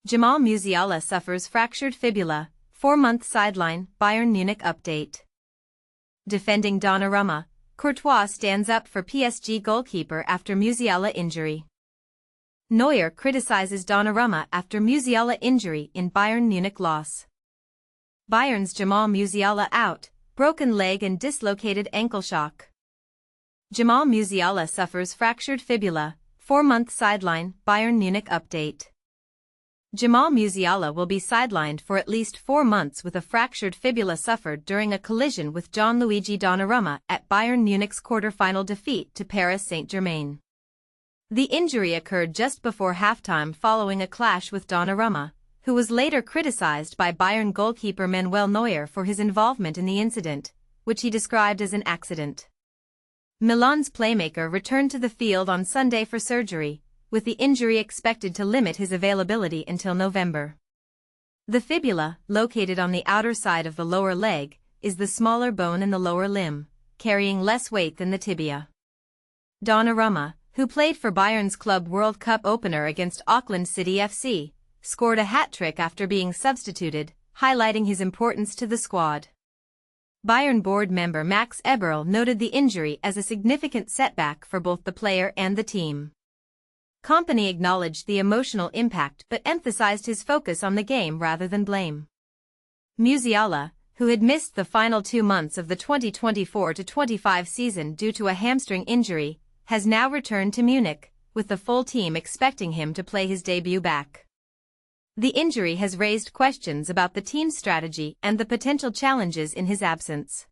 Jamal Musiala suffers fractured fibula, 4-month sideline, Bayern Munich update. Defending Donnarumma, Courtois stands up for PSG goalkeeper after Musiala injury. Neuer criticizes Donnarumma after Musiala injury in Bayern Munich loss. Bayern's Jamal Musiala out, broken leg and dislocated ankle shock. Jamal Musiala suffers fractured fibula, 4-month sideline, Bayern Munich update. Jamal Musiala will be sidelined for at least 4 months with a fractured fibula suffered during a collision with Gianluigi Donnarumma at Bayern Munich's quarter-final defeat to Paris Saint-Germain. The injury occurred just before halftime following a clash with Donnarumma, who was later criticized by Bayern goalkeeper Manuel Neuer for his involvement in the incident, which he described as an accident. Milan's playmaker returned to the field on Sunday for surgery, with the injury expected to limit his availability until November. The fibula, located on the outer side of the lower leg, is the smaller bone in the lower limb, carrying less weight than the tibia. Donnarumma, who played for Bayern's Club World Cup opener against Auckland City FC, scored a hat-trick after being substituted, highlighting his importance to the squad. Bayern board member Max Eberl noted the injury as a significant setback for both the player and the team. Kompany acknowledged the emotional impact but emphasized his focus on the game rather than blame. Musiala, who had missed the final 2 months of the 2024-25 season due to a hamstring injury, has now returned to Munich, with the full team expecting him to play his debut back. The injury has raised questions about the team's strategy and the potential challenges in his absence.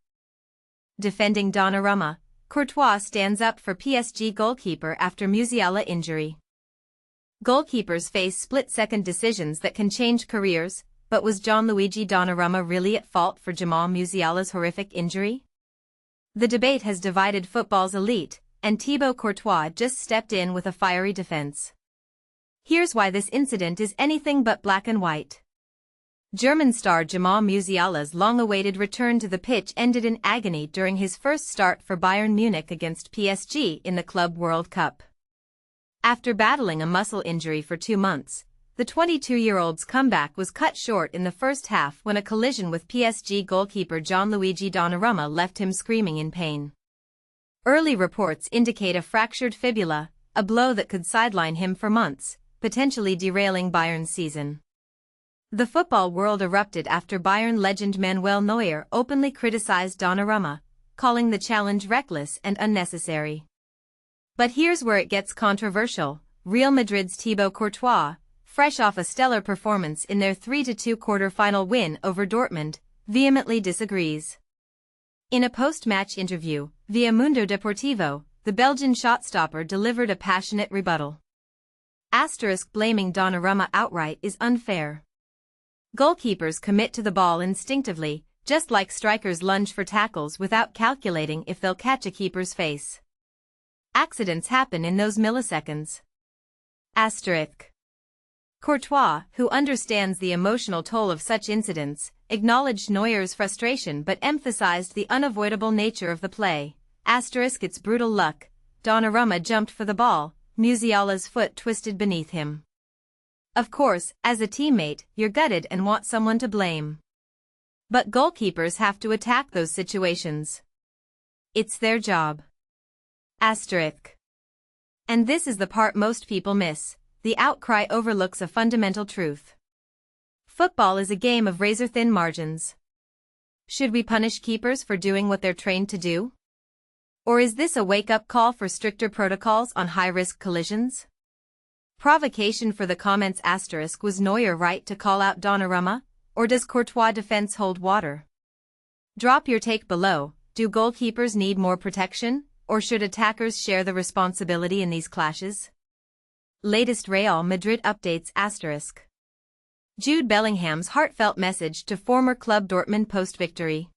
Defending Donnarumma, Courtois stands up for PSG goalkeeper after Musiala injury. Goalkeepers face split-second decisions that can change careers, but was Gianluigi Donnarumma really at fault for Jamal Musiala's horrific injury? The debate has divided football's elite, and Thibaut Courtois just stepped in with a fiery defense. Here's why this incident is anything but black and white. German star Jamal Musiala's long-awaited return to the pitch ended in agony during his first start for Bayern Munich against PSG in the Club World Cup. After battling a muscle injury for 2 months, the 22-year-old's comeback was cut short in the first half when a collision with PSG goalkeeper Gianluigi Donnarumma left him screaming in pain. Early reports indicate a fractured fibula, a blow that could sideline him for months, potentially derailing Bayern's season. The football world erupted after Bayern legend Manuel Neuer openly criticized Donnarumma, calling the challenge reckless and unnecessary. But here's where it gets controversial. Real Madrid's Thibaut Courtois, fresh off a stellar performance in their 3-2 quarter-final win over Dortmund, vehemently disagrees. In a post-match interview, via Mundo Deportivo, the Belgian shot-stopper delivered a passionate rebuttal. Blaming Donnarumma outright is unfair. Goalkeepers commit to the ball instinctively, just like strikers lunge for tackles without calculating if they'll catch a keeper's face. Accidents happen in those milliseconds. Courtois, who understands the emotional toll of such incidents, acknowledged Neuer's frustration but emphasized the unavoidable nature of the play. It's brutal luck. Donnarumma jumped for the ball, Musiala's foot twisted beneath him. Of course, as a teammate, you're gutted and want someone to blame. But goalkeepers have to attack those situations. It's their job. And this is the part most people miss. The outcry overlooks a fundamental truth. Football is a game of razor-thin margins. Should we punish keepers for doing what they're trained to do? Or is this a wake-up call for stricter protocols on high-risk collisions? Provocation for the comments. Was Neuer right to call out Donnarumma, or does Courtois' defense hold water? Drop your take below. Do goalkeepers need more protection, or should attackers share the responsibility in these clashes? Latest Real Madrid updates. Jude Bellingham's heartfelt message to former club Dortmund post-victory.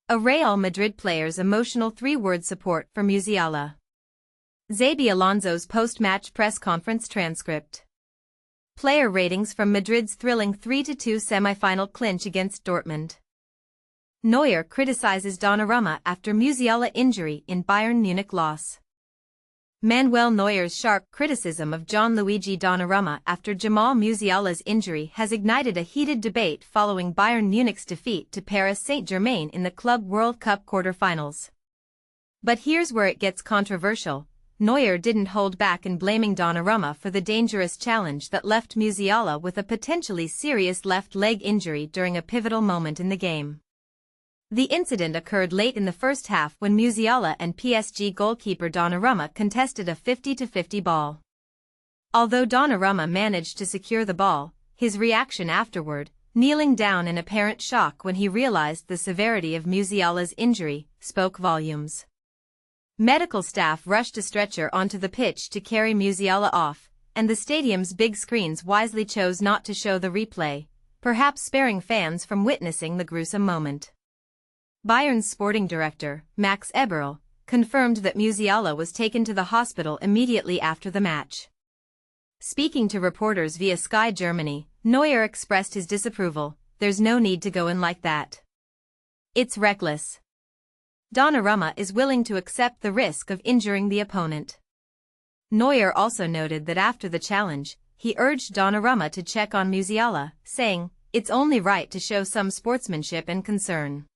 A Real Madrid player's emotional 3-word support for Musiala. Xabi Alonso's post-match press conference transcript. Player ratings from Madrid's thrilling 3-2 semi-final clinch against Dortmund. Neuer criticizes Donnarumma after Musiala injury in Bayern Munich loss. Manuel Neuer's sharp criticism of Gianluigi Donnarumma after Jamal Musiala's injury has ignited a heated debate following Bayern Munich's defeat to Paris Saint-Germain in the Club World Cup quarter-finals. But here's where it gets controversial. Neuer didn't hold back in blaming Donnarumma for the dangerous challenge that left Musiala with a potentially serious left leg injury during a pivotal moment in the game. The incident occurred late in the first half when Musiala and PSG goalkeeper Donnarumma contested a 50-50 ball. Although Donnarumma managed to secure the ball, his reaction afterward, kneeling down in apparent shock when he realized the severity of Musiala's injury, spoke volumes. Medical staff rushed a stretcher onto the pitch to carry Musiala off, and the stadium's big screens wisely chose not to show the replay, perhaps sparing fans from witnessing the gruesome moment. Bayern's sporting director, Max Eberl, confirmed that Musiala was taken to the hospital immediately after the match. Speaking to reporters via Sky Germany, Neuer expressed his disapproval. "There's no need to go in like that. It's reckless. Donnarumma is willing to accept the risk of injuring the opponent." Neuer also noted that after the challenge, he urged Donnarumma to check on Musiala, saying, "It's only right to show some sportsmanship and concern."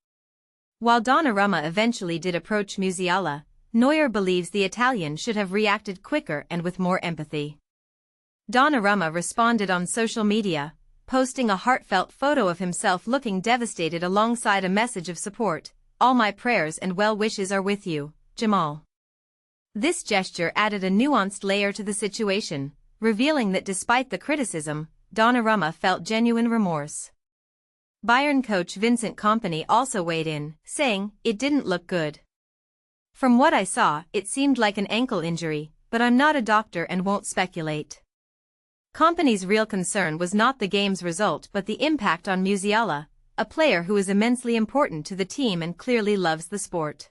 While Donnarumma eventually did approach Musiala, Neuer believes the Italian should have reacted quicker and with more empathy. Donnarumma responded on social media, posting a heartfelt photo of himself looking devastated alongside a message of support. "All my prayers and well wishes are with you, Jamal." This gesture added a nuanced layer to the situation, revealing that despite the criticism, Donnarumma felt genuine remorse. Bayern coach Vincent Kompany also weighed in, saying, "It didn't look good. From what I saw, it seemed like an ankle injury, but I'm not a doctor and won't speculate." Kompany's real concern was not the game's result but the impact on Musiala, a player who is immensely important to the team and clearly loves the sport.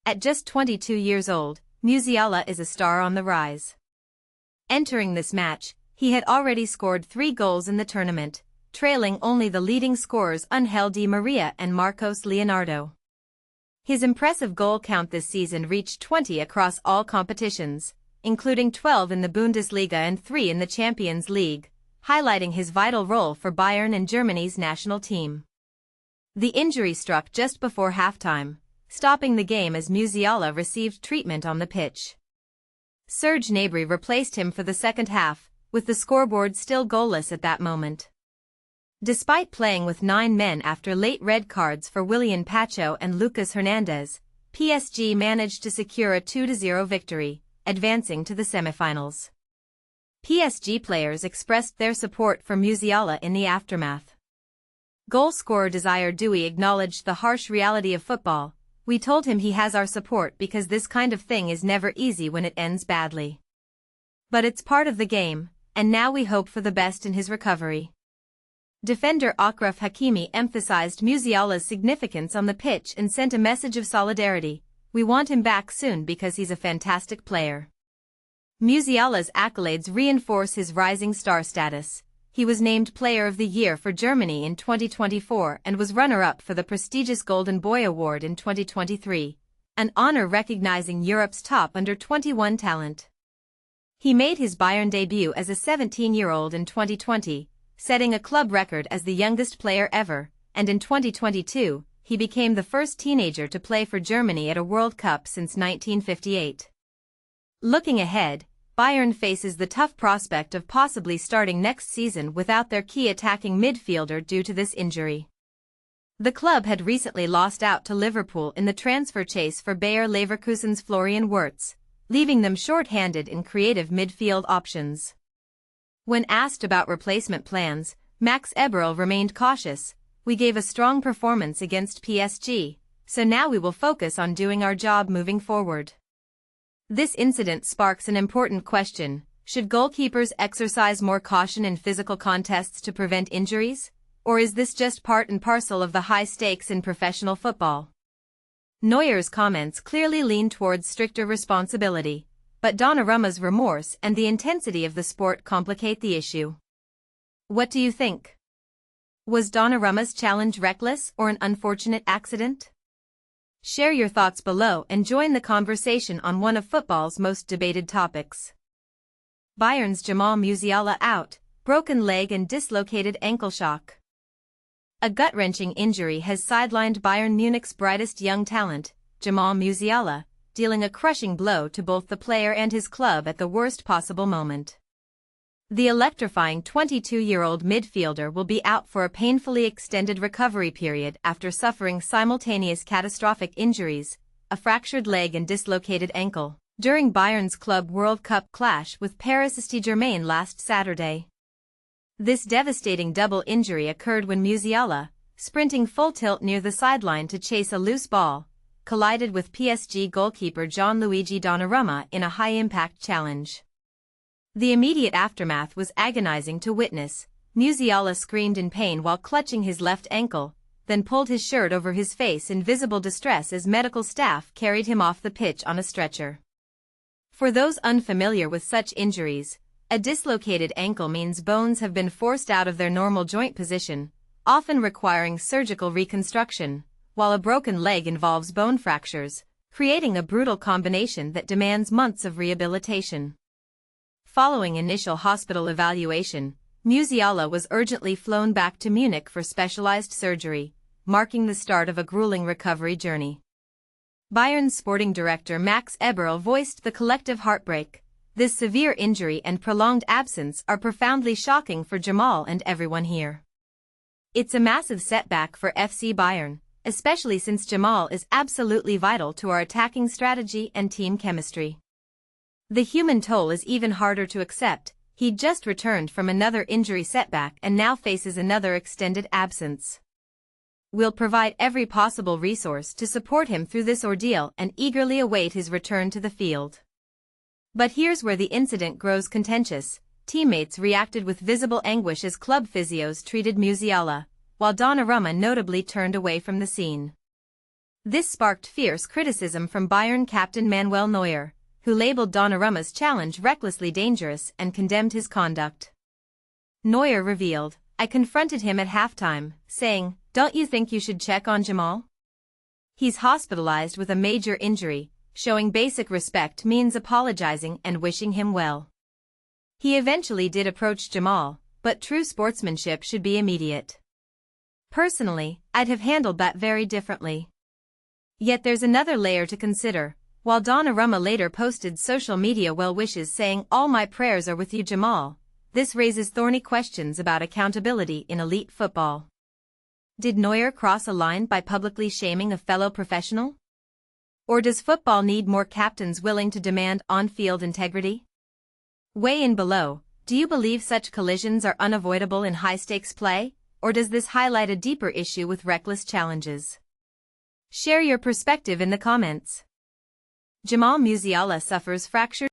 At just 22 years old, Musiala is a star on the rise. Entering this match, he had already scored 3 goals in the tournament, trailing only the leading scorers Angel Di Maria and Marcos Leonardo. His impressive goal count this season reached 20 across all competitions, including 12 in the Bundesliga and 3 in the Champions League, highlighting his vital role for Bayern and Germany's national team. The injury struck just before halftime, stopping the game as Musiala received treatment on the pitch. Serge Gnabry replaced him for the second half, with the scoreboard still goalless at that moment. Despite playing with 9 men after late red cards for Willian Pacho and Lucas Hernandez, PSG managed to secure a 2-0 victory, advancing to the semifinals. PSG players expressed their support for Musiala in the aftermath. Goal scorer Desire Doué acknowledged the harsh reality of football. "We told him he has our support because this kind of thing is never easy when it ends badly. But it's part of the game, and now we hope for the best in his recovery." Defender Achraf Hakimi emphasized Musiala's significance on the pitch and sent a message of solidarity. "We want him back soon because he's a fantastic player." Musiala's accolades reinforce his rising star status. He was named Player of the Year for Germany in 2024 and was runner-up for the prestigious Golden Boy Award in 2023, an honor recognizing Europe's top under-21 talent. He made his Bayern debut as a 17-year-old in 2020, setting a club record as the youngest player ever, and in 2022, he became the first teenager to play for Germany at a World Cup since 1958. Looking ahead, Bayern faces the tough prospect of possibly starting next season without their key attacking midfielder due to this injury. The club had recently lost out to Liverpool in the transfer chase for Bayer Leverkusen's Florian Wirtz, leaving them short-handed in creative midfield options. When asked about replacement plans, Max Eberl remained cautious. "We gave a strong performance against PSG, so now we will focus on doing our job moving forward." This incident sparks an important question: should goalkeepers exercise more caution in physical contests to prevent injuries? Or is this just part and parcel of the high stakes in professional football? Neuer's comments clearly lean towards stricter responsibility, but Donnarumma's remorse and the intensity of the sport complicate the issue. What do you think? Was Donnarumma's challenge reckless or an unfortunate accident? Share your thoughts below and join the conversation on one of football's most debated topics. Bayern's Jamal Musiala out, broken leg and dislocated ankle shock. A gut-wrenching injury has sidelined Bayern Munich's brightest young talent, Jamal Musiala, dealing a crushing blow to both the player and his club at the worst possible moment. The electrifying 22-year-old midfielder will be out for a painfully extended recovery period after suffering simultaneous catastrophic injuries, a fractured leg and dislocated ankle, during Bayern's Club World Cup clash with Paris Saint-Germain last Saturday. This devastating double injury occurred when Musiala, sprinting full tilt near the sideline to chase a loose ball, collided with PSG goalkeeper Gianluigi Donnarumma in a high-impact challenge. The immediate aftermath was agonizing to witness. Musiala screamed in pain while clutching his left ankle, then pulled his shirt over his face in visible distress as medical staff carried him off the pitch on a stretcher. For those unfamiliar with such injuries, a dislocated ankle means bones have been forced out of their normal joint position, often requiring surgical reconstruction, while a broken leg involves bone fractures, creating a brutal combination that demands months of rehabilitation. Following initial hospital evaluation, Musiala was urgently flown back to Munich for specialized surgery, marking the start of a grueling recovery journey. Bayern's sporting director Max Eberl voiced the collective heartbreak. This severe injury and prolonged absence are profoundly shocking for Jamal and everyone here. It's a massive setback for FC Bayern, especially since Jamal is absolutely vital to our attacking strategy and team chemistry. The human toll is even harder to accept. He just returned from another injury setback and now faces another extended absence. We'll provide every possible resource to support him through this ordeal and eagerly await his return to the field. But here's where the incident grows contentious. Teammates reacted with visible anguish as club physios treated Musiala, while Donnarumma notably turned away from the scene. This sparked fierce criticism from Bayern captain Manuel Neuer, who labeled Donnarumma's challenge recklessly dangerous and condemned his conduct. Neuer revealed, "I confronted him at halftime, saying, 'Don't you think you should check on Jamal? He's hospitalized with a major injury.' Showing basic respect means apologizing and wishing him well. He eventually did approach Jamal, but true sportsmanship should be immediate. Personally, I'd have handled that very differently." Yet there's another layer to consider. While Donnarumma later posted social media well wishes saying, "All my prayers are with you, Jamal," this raises thorny questions about accountability in elite football. Did Neuer cross a line by publicly shaming a fellow professional? Or does football need more captains willing to demand on-field integrity? Weigh in below. Do you believe such collisions are unavoidable in high-stakes play, or does this highlight a deeper issue with reckless challenges? Share your perspective in the comments. Jamal Musiala suffers fractured